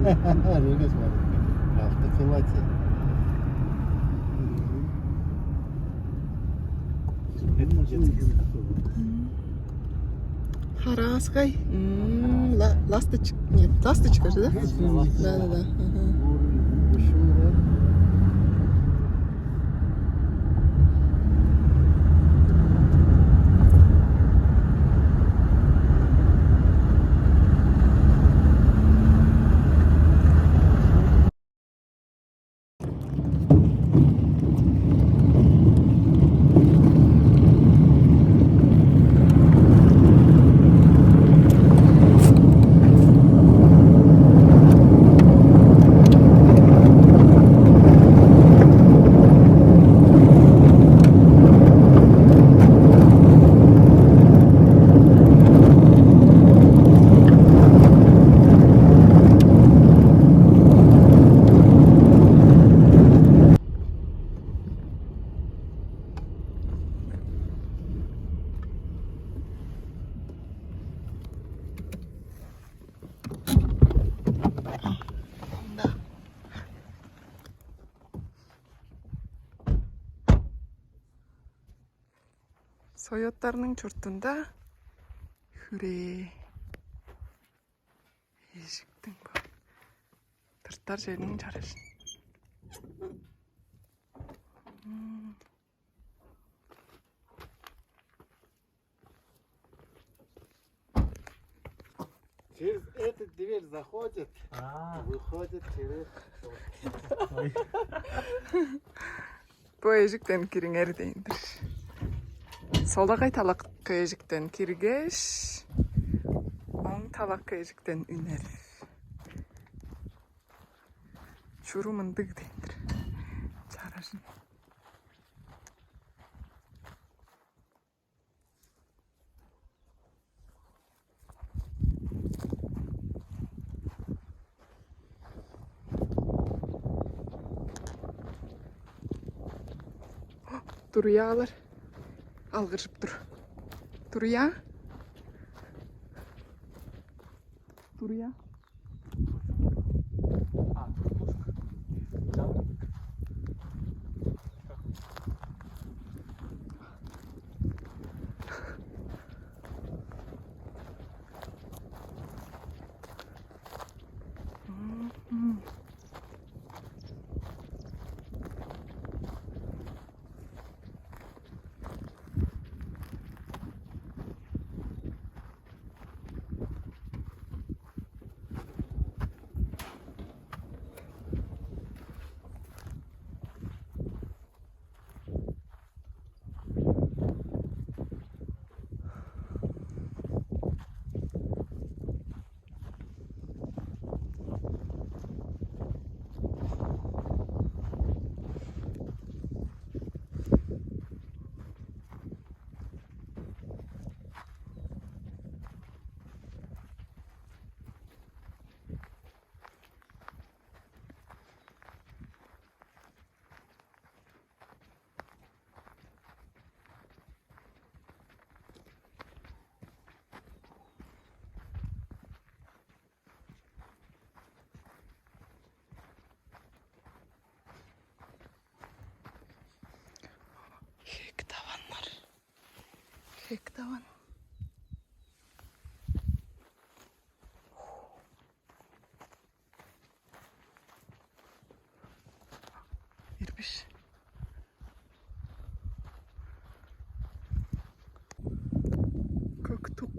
Regas var. Автоколате. Это детский сад. Хараскай. Ласточка. Нет, ласточка же, да? Да. Ага. Сояттарның жұртында хүре ежіктің бар. Тырттар жерінің жарышын. Через эту дверь заходят, выходят через... Бұл ежіктен кіріңер дейіндір. Солдағай талаққа ежіктен кіргеш, оң талаққа ежіктен үнер. Чурумындық дейіндір. Жарашын. Turyalar. Algırıp dur. Turya. Turya. Hektavan. Irbiş. Köktuk.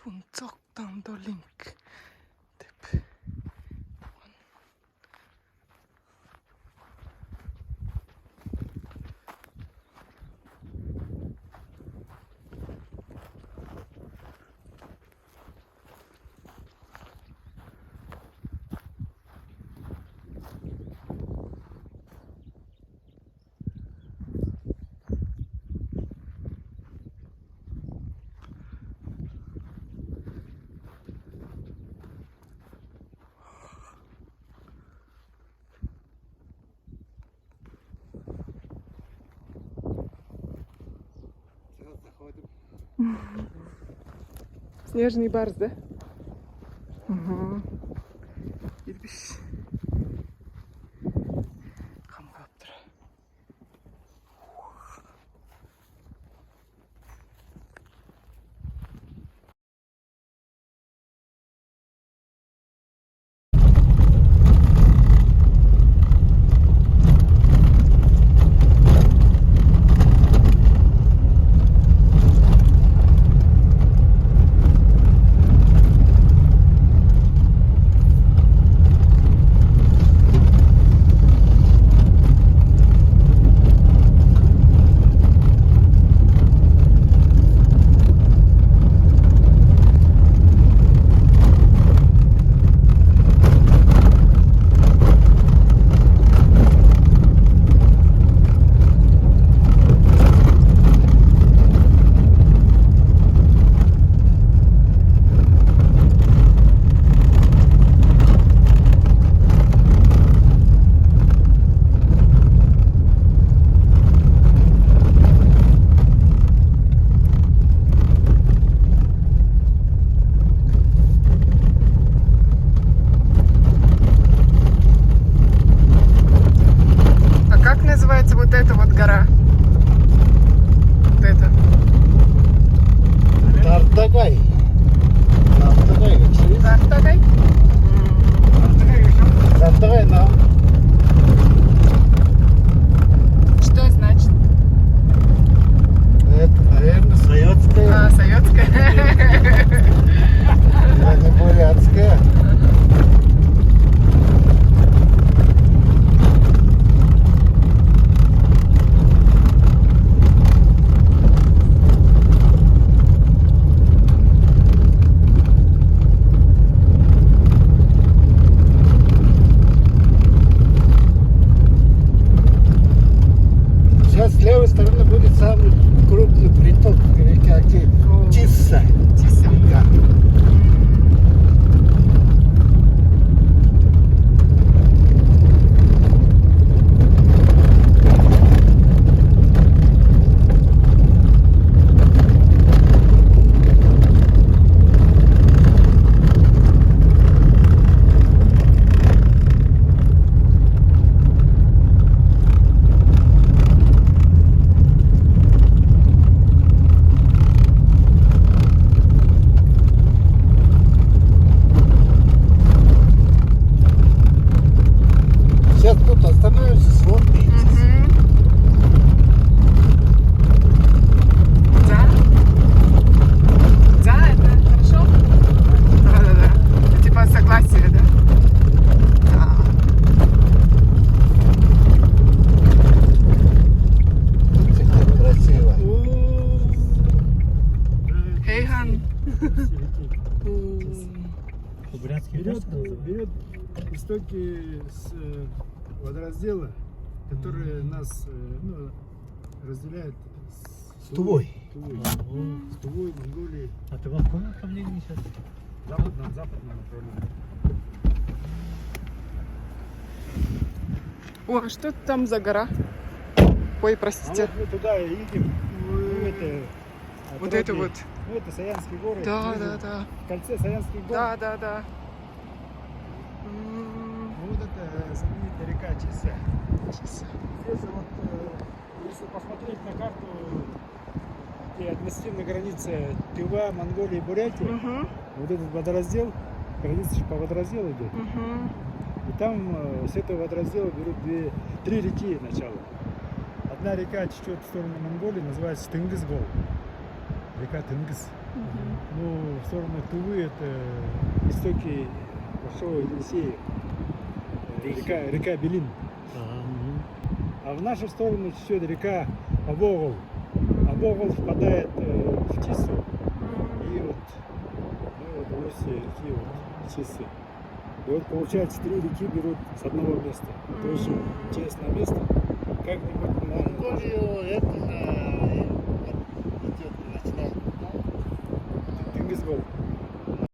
Puntsoktan dolink. Tip. заходим. Снежный барс, да? Угу. Ирбиш. Хамгаптыр. А как называется вот эта вот гора? Вот эта. Тартагай. Тартагай, как через? Тартагай? Тартагай, да. Что значит? Это, наверное, советская, А, советская. а не бурятская. Сейчас с левой стороны будет самый крупный приток реки Тисса. Тиса. Да. Сейчас тут остановимся, смотрите. Да. Да, это хорошо? Да. Это типа согласие, да? Да. Как красиво. Хейхан. Берет истоки с водораздела, которые нас разделяют с Тувой. С Тувой, Монголией. А ты в каком направлении сейчас? Западном направлении. О, а что там за гора? Ой, простите. А вот мы туда едем. Вот это вот. Ну, это Саянские горы. Да, Мы да, же да. В кольце Саянских гор. Да, да, да. Ну, вот это знаменитая река Чиса. Чиса. Здесь вот, если посмотреть на карту, где административная граница Тыва, Монголия и Бурятия, Угу. вот этот водораздел, граница же по водоразделу идет. Угу. И там с этого водораздела берут три реки начало. Одна река течет в сторону Монголии, называется Тынгызгол. Река Тынгыз. Ну, в сторону Тувы это истоки Большого Енисея. Река Белин. А в нашу сторону течет река Абогол. Абогол впадает в Тису. И вот, в устье реки вот, Тисы. И вот получается, три реки берут с одного места. Это очень интересное место. Как-нибудь на Монголию это идет, начинает. Тынгызгол.